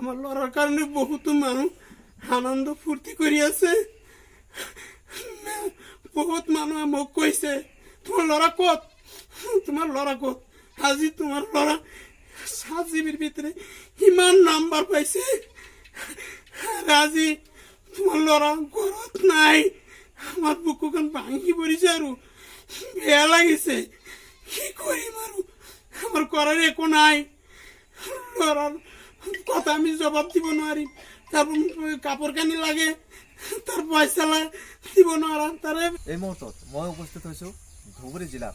আমার লড়ার কারণে বহুত মানুষ আনন্দ ফুর্তি করি আছে। বহুত মানুষ মোক কইছে তোমার লড়া কত, তোমার লড়া কত। আজি তোমার লড়া 7 জিবির ভিতরে ইমান নাম্বার পাইছে। আজি তোমার লড়া ঘরত নাই। আমার বুকুখান ভাঙি পড়িছে আর বেয়া লাগিছে। কি করিম আর আমার করার একো নাই। লড়ার কথা আমি জবাব দিব নোৱাৰিম। তাৰপৰ কাপড় কানি লাগে, তাৰ পয়সা দিব নোৱাৰা। তাৰে এই মুহূৰ্তত মই উপস্থিত হৈছোঁ ধুবুৰী জিলাৰ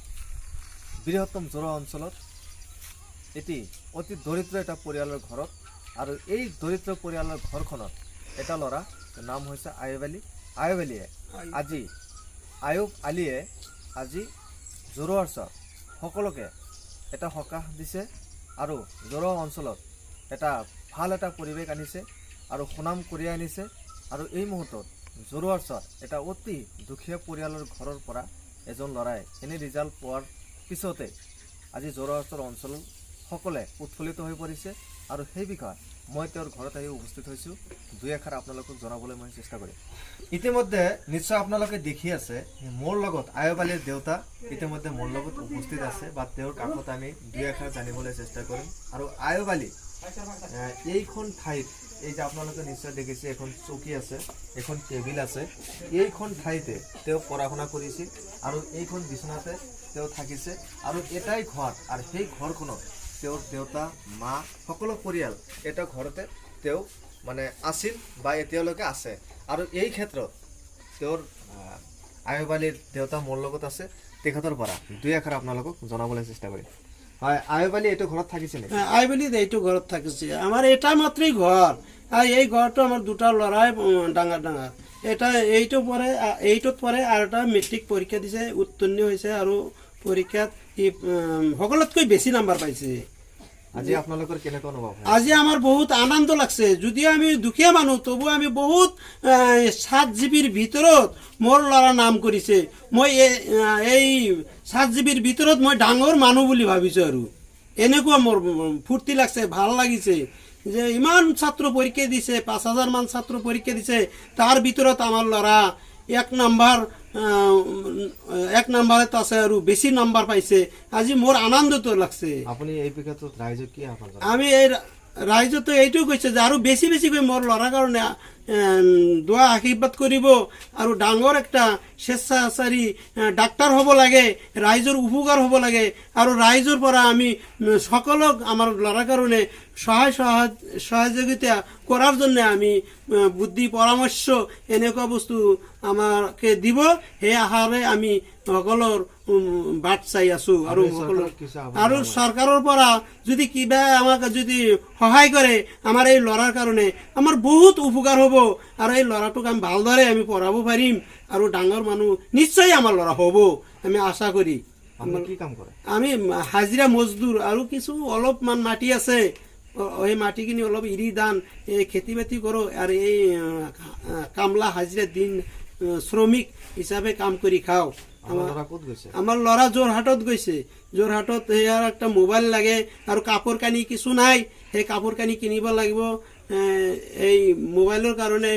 বৃহত্তম জোৰা অঞ্চলত এটি অতি দৰিদ্ৰ এটা পৰিয়ালৰ ঘৰত। আৰু এই দৰিদ্ৰ পৰিয়ালৰ ঘৰখনত এটা ল'ৰা নাম হৈছে আয়ুব আলী। আয়ুব আলীয়ে আজি জোৰোৱাৰ সকলোকে এটা সকাহ দিছে আৰু জোৰোৱা অঞ্চলত এটা ভাল এটা পৰিৱেশ আনিছে আৰু সুনাম কঢ়িয়াই আনিছে। আৰু এই মুহূৰ্তত জোৰোৱাৰ এটা অতি দুখীয়া পৰিয়ালৰ ঘৰৰ পৰা এজন ল'ৰাই এনে ৰিজাল্ট পোৱাৰ পিছতে আজি জোৰোৱাৰ অঞ্চল সকলে উৎফুল্লিত হৈ পৰিছে। আৰু সেই বিষয়ে মই তেওঁৰ ঘৰত আহি উপস্থিত হৈছোঁ। দুই এষাৰ আপোনালোকক জনাবলৈ মই চেষ্টা কৰিম। ইতিমধ্যে নিশ্চয় আপোনালোকে দেখি আছে মোৰ লগত আয়ুব আলীৰ দেউতা ইতিমধ্যে মোৰ লগত উপস্থিত আছে, বা তেওঁৰ কাষত আমি দুই এষাৰ জানিবলৈ চেষ্টা কৰিম। আৰু আয়ুব আলী এইখন ঠাইত এই যে আপোনালোকে নিশ্চয় দেখিছে এখন চকী আছে, এখন টেবিল আছে, এইখন ঠাইতে তেওঁ পঢ়া শুনা কৰিছিল আৰু এইখন বিচনাতে তেওঁ থাকিছে। আৰু এটাই ঘৰ, আৰু সেই ঘৰখনত তেওঁৰ দেউতা মা সকলো পৰিয়াল এটা ঘৰতে তেওঁ মানে আছিল বা এতিয়ালৈকে আছে। আৰু এই ক্ষেত্ৰত তেওঁৰ আয়ুব আলীৰ দেউতা মোৰ লগত আছে, তেখেতৰ পৰা দুই এষাৰ আপোনালোকক জনাবলৈ চেষ্টা কৰিম। হয়, আয়ুব আলী এইটো ঘৰত থাকিছে নেকি? আয়ুব আলী এইটো ঘৰত থাকিছে। আমার এটা মাত্রই ঘর। আর এই ঘরটা আমার দুটা লড়াই ডাঙার ডাঙার। এটা এইটোত পরে আর এটা মেট্রিক পরীক্ষা দিছে, উত্তীৰ্ণ হৈছে আৰু পৰীক্ষাত সকলোতকৈ বেছি নাম্বাৰ পাইছে। আজি আপোনালোকৰ কেনেকুৱা অনুভৱ? আজি আমার বহুত আনন্দ লাগছে। যদিও আমি দুখীয়া মানুষ, তবু আমি বহুত 7 জিবির ভিতৰত মোৰ ল'ৰা নাম কৰিছে। মই এই 7 জিবিৰ ভিতৰত মই ডাঙৰ মানুহ বুলি ভাবিছো। আৰু এনেকুৱা মোৰ ফূৰ্তি লাগছে, ভাল লাগিছে যে ইমান ছাত্ৰ পৰীক্ষা দিছে, 5000 মান ছাত্ৰ পৰীক্ষা দিছে, তাৰ ভিতৰত আমাৰ ল'ৰা 1 নাম্বাৰত আছে আৰু বেছি নাম্বাৰ পাইছে। আজি মোৰ আনন্দিত লাগছে। আপুনি এই বিষয়টোত ৰাইজক কি আহ্বান জনাব? আমি এই ৰাইজতো এইটো কৈছে যে আৰু বেছি বেছিকৈ মোৰ ল'ৰাৰ কাৰণে দোয়া আশীৰ্বাদ কৰিব আৰু ডাঙৰ একটা স্বেচ্ছাচাৰী ডাক্তাৰ হ'ব লাগে, ৰাইজৰ উপকাৰ হ'ব লাগে। আৰু ৰাইজৰ পৰা আমি সকলক আমাৰ ল'ৰাৰ কাৰণে সহযোগিতা কৰাৰ জন্য আমি বুদ্ধি পৰামৰ্শ এনেকুৱা বস্তু আমাকে দিব। সেই আহাৰে আমি সকলৰ বাট চাই আছো। আৰু চৰকাৰৰ পৰা যদি কিবা আমাক যদি সহায় কৰে আমাৰ এই ল'ৰাৰ কাৰণে, আমাৰ বহুত উপকাৰ হ'ব। আৰু এই ল'ৰাটোক আমি ভালদৰে আমি পঢ়াব পাৰিম আৰু ডাঙৰ মানুহ নিশ্চয় আমাৰ ল'ৰা হ'ব, আমি আশা কৰি। কি কাম কৰে? আমি হাজিৰা মজদুৰ, আৰু কিছু অলপমান মাটি আছে, এই মাটিখিনি অলপ এৰি দান খেতি বাতি কৰোঁ। আৰু এই কামলা হাজিৰা দিন শ্ৰমিক হিচাপে কাম কৰি খাওঁ। আমাৰ ল'ৰা যোৰহাটত গৈছে। যোৰহাটত সেয়াৰ একটা মোবাইল লাগে আৰু কাপোৰ কানি কিছু নাই, সেই কাপোৰ কানি কিনিব লাগিব। এই মোবাইলৰ কাৰণে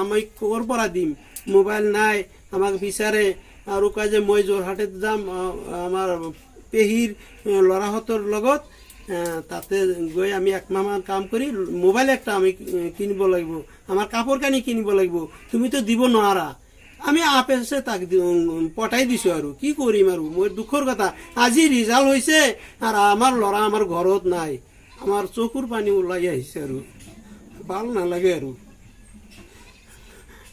আমি ক'ৰ পৰা দিম? মোবাইল নাই, আমাক বিচাৰে আৰু কয় যে মই যোৰহাটত যাম আমাৰ পেহীৰ ল'ৰাহঁতৰ লগত, তাতে গৈ আমি 1 মাহমান কাম কৰি মোবাইল একটা আমি কিনিব লাগিব, আমাৰ কাপড় কানি কিনিব লাগিব, তুমি তো দিব নোৱাৰা। আমি আপেছে তাক পঠাই দিছো। আৰু কি কৰিম? আৰু মোৰ দুখৰ কথা, আজি ৰিজাল্ট হৈছে আৰু আমাৰ ল'ৰা আমাৰ ঘৰত নাই। আমাৰ চকুৰ পানী ওলাই আহিছে আৰু ভাল নালাগে। আৰু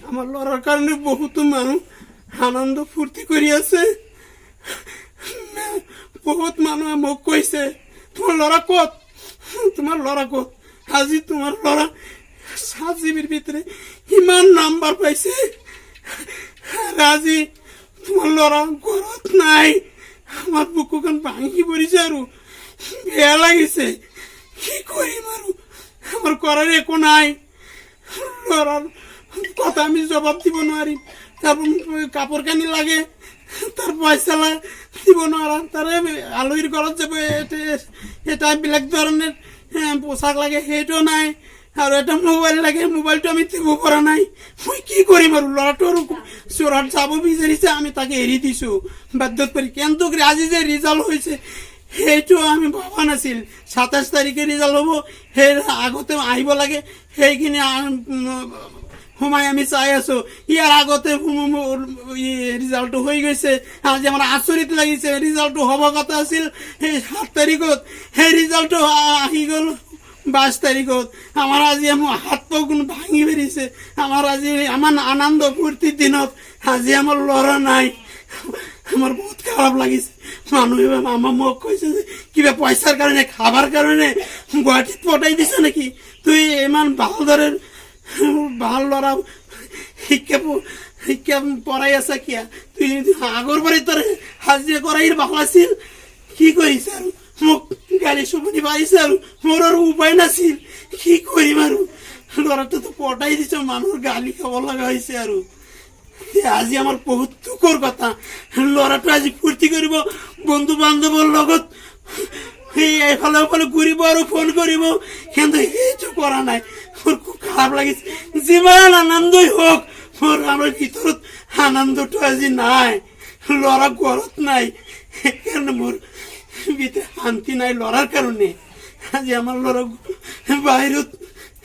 আমাৰ ল'ৰাৰ কাৰণে বহুতো মানুহ আনন্দ ফুৰ্তি কৰি আছে। বহুত মানুহে মোক কৈছে তোমাৰ ল'ৰা কত, তোমাৰ ল'ৰা কত। আজি তোমাৰ ল'ৰা 7 জিবিৰ ভিতৰে ইমান নাম্বাৰ পাইছে। আজি তোমাৰ ল'ৰা ঘৰত নাই। আমাৰ বুকুখান ভাঙি পড়িছে আৰ বেয়া লাগিছে। কি কৰিম? আৰ আমাৰ কৰাৰ একো নাই। ল'ৰাৰ কথা আমি জবাব দিব নোৱাৰিম। তাৰপৰ কাপড় কানি লাগে, তাৰ পয়সা দিব নোৱাৰা। তাৰে আলহীৰ ঘৰত যাব, এটা বেলেগ ধৰনেৰ পোশাক লাগে সেইটো নাই আৰু এটা মোবাইল লাগে, মোবাইলটো আমি দিব পৰা নাই। মই কি কৰিম আৰু? ল'ৰাটো আৰু চোৰাত যাব বিচাৰিছে, আমি তাকে এৰি দিছোঁ বাধ্যত পৰি। কিন্তু আজি যে ৰিজাল্ট হৈছে সেইটো আমি ভবা নাছিল। 27 তাৰিখে ৰিজাল্ট হ'ব, সেই আগতে আহিব লাগে, সেইখিনি সোমাই আমি চাই আছো। ইয়াৰ আগতে ৰিজাল্টটো হৈ গৈছে। আজি আমাৰ আচৰিত লাগিছে। ৰিজাল্টটো হ'ব কথা আছিল সেই 7 তাৰিখত, সেই ৰিজাল্টটো আহি গ'ল 22 তাৰিখত। আমাৰ আজি আমার হাত পা ভাঙি বেরিয়েছে। আমার আজি আমার আনন্দ ফুর্তির দিনত আজি আমার লড়া নাই। আমার বহুত খারাপ লাগিছে। মানুহে আমার মোক কৈছে যে কিবা পয়সার কারণে খাবার কারণে গুৱাহাটীত পঠাই দিছে নাকি? তুই ইমান ভালদৰে ভাল ল'ৰা শিক্ষা পঢ়াই আছা কিয়া? তুই আগৰ পৰাই তোৰ হাজিৰা কৰাই ভাল আছিল। কি কৰিছে আৰু? মোক গালি শুনি পাৰিছে আৰু মোৰ আৰু উপায় নাছিল। কি কৰিম আৰু? ল'ৰাটোতো পঠাই দিছ, মানুহৰ গালি খাব লগা হৈছে আৰু। আজি আমাৰ বহুত দুখৰ কথা। ল'ৰাটো আজি ফূৰ্তি কৰিব, বন্ধু বান্ধৱৰ লগত এফালে এফালে ঘূৰিব আৰু ফোন কৰিব, কিন্তু সেইটো কৰা নাই। মোৰ খুব খাৰাপ লাগিছে। যিমান আনন্দই হোক, মোৰ আমাৰ ভিতৰত আনন্দটো আজি নাই। ল'ৰা ঘৰত নাই, সেইকাৰণে মোৰ ভিতরে শান্তি নাই লড়ার কারণে। আজি আমার লড়া বাহিরত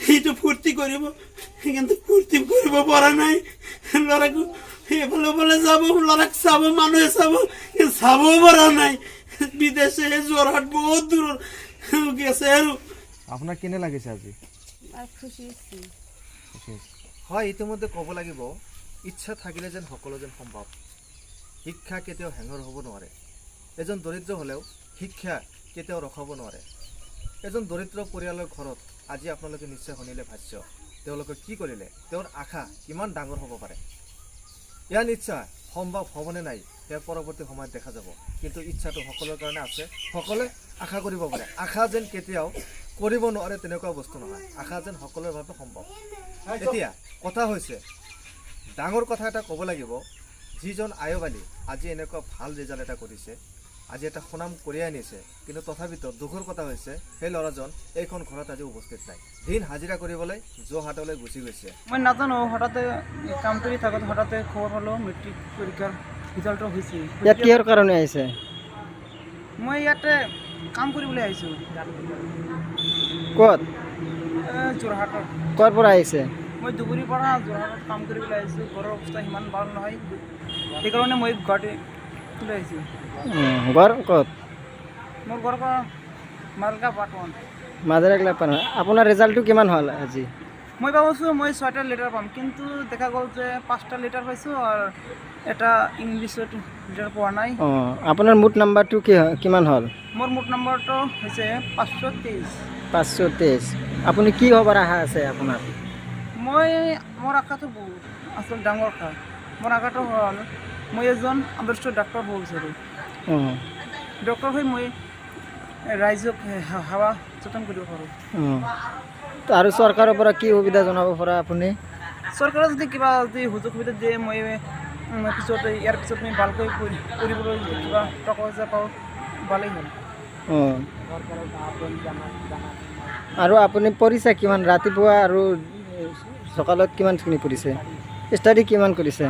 সেইটো ফুর্তি করব, কিন্তু ফুর্তি করব পারা নাই। লড়াকু এফালে এফালে যাব, লড়াক চাব, মানুহে চাব, চাবও পারা নাই। বিদেশে যোৰহাট বহুত দূৰ গেছে আৰু। আপোনাৰ কেনে লাগিছে আজি? হয়, ইতিমধ্যে ক'ব লাগিব, ইচ্ছা থাকিলে যেন সকলো যেন সম্ভৱ। শিক্ষা কেতিয়াও হেঙৰ হ'ব নোৱাৰে। এজন দৰিদ্ৰ হ'লেও শিক্ষা কেতিয়াও ৰখাব নোৱাৰে। এজন দৰিদ্ৰ পৰিয়ালৰ ঘৰত আজি আপোনালোকে নিশ্চয় শুনিলে ভাষ্য, তেওঁলোকে কি কৰিলে, তেওঁৰ আশা কিমান ডাঙৰ হ'ব পাৰে। ইয়াৰ নিশ্চয় সম্ভৱ হ'বনে নাই সেয়া পৰৱৰ্তী সময়ত দেখা যাব। কিন্তু ইচ্ছাটো সকলোৰ কাৰণে আছে, সকলোৱে আশা কৰিব পাৰে। আশা যেন কেতিয়াও কৰিব নোৱাৰে তেনেকুৱা বস্তু নহয়। আশা যেন সকলোৰে বাবে সম্ভৱ। এতিয়া কথা হৈছে, ডাঙৰ কথা এটা ক'ব লাগিব, যিজন আয়বালী আজি এনেকুৱা ভাল ৰিজাল্ট এটা কৰিছে, আজি এটা সুনাম কঢ়িয়াই আনিছে, কিন্তু তথাপিতো দুখৰ কথা হৈছে সেই ল'ৰাজন এইখন ঘৰত আজি উপস্থিত নাই। দিন হাজিৰা কৰিবলৈ যোৰহাটলৈ গুচি গৈছে। মই নাজানো, হঠাতে কাম কৰি থাকোঁতে হঠাতে খবৰ পালোঁ মেট্ৰিক পৰীক্ষাৰ ৰিজাল্টটো হৈছে। ইয়াত কিহৰ কাৰণে আহিছে? মই ইয়াতে কাম কৰিবলৈ আহিছোঁ। ক'ত? যোৰহাটত। ক'ৰ পৰা আহিছে? মই ধুবুৰীৰ পৰা যোৰহাটত কাম কৰিবলৈ আহিছোঁ। ঘৰৰ অৱস্থা সিমান ভাল নহয়, সেইকাৰণে মই গুৱাহাটীলৈ আহিছোঁ। ঘৰ ক'ত? মোৰ ঘৰৰ পৰা মালগা পাৰ্ট 1। মাজেৰেগলা পাৰা। আপোনাৰ ৰিজাল্টটো কিমান হ'ল আজি? মই ভাবিছোঁ মই 6টা লেটাৰ পাম, কিন্তু দেখা গ'ল যে 5টা লেটাৰ পাইছোঁ আৰু এটা ইংলিছত লেটাৰ পোৱা নাই। অঁ, আপোনাৰ মুঠ নাম্বাৰটো কিমান হ'ল? মোৰ মুঠ নম্বৰটো হৈছে 523। 523। আপুনি কি হ'বৰ আশা আছে আপোনাৰ? মোৰ আশাটো বহুত আচল ডাঙৰ আশা। মোৰ আশাটো হ'ল মই এজন আদৰ্শ ডাক্তৰ হ'ব বিচাৰোঁ। অঁ, ডক্তৰ হৈ মই ৰাইজক সেৱা যতন কৰিব পাৰোঁ। অঁ, আৰু চৰকাৰৰ পৰা কি সুবিধা জনাব পৰা আপুনি? চৰকাৰে যদি কিবা সুযোগ সুবিধা দিয়ে, মই ইয়াৰ পিছত মই ভালকৈ কৰিবলৈ যদি কিবা টকা পইচা পাওঁ, ভালেই হ'ল। অঁ, আৰু আপুনি পঢ়িছে কিমান? ৰাতিপুৱা আৰু সকালত কিমানখিনি পঢ়িছে? ষ্টাডি কিমান কৰিছে?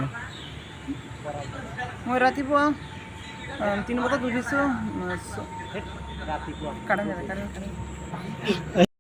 মই ৰাতিপুৱা 3 বজাত উঠিছোঁ।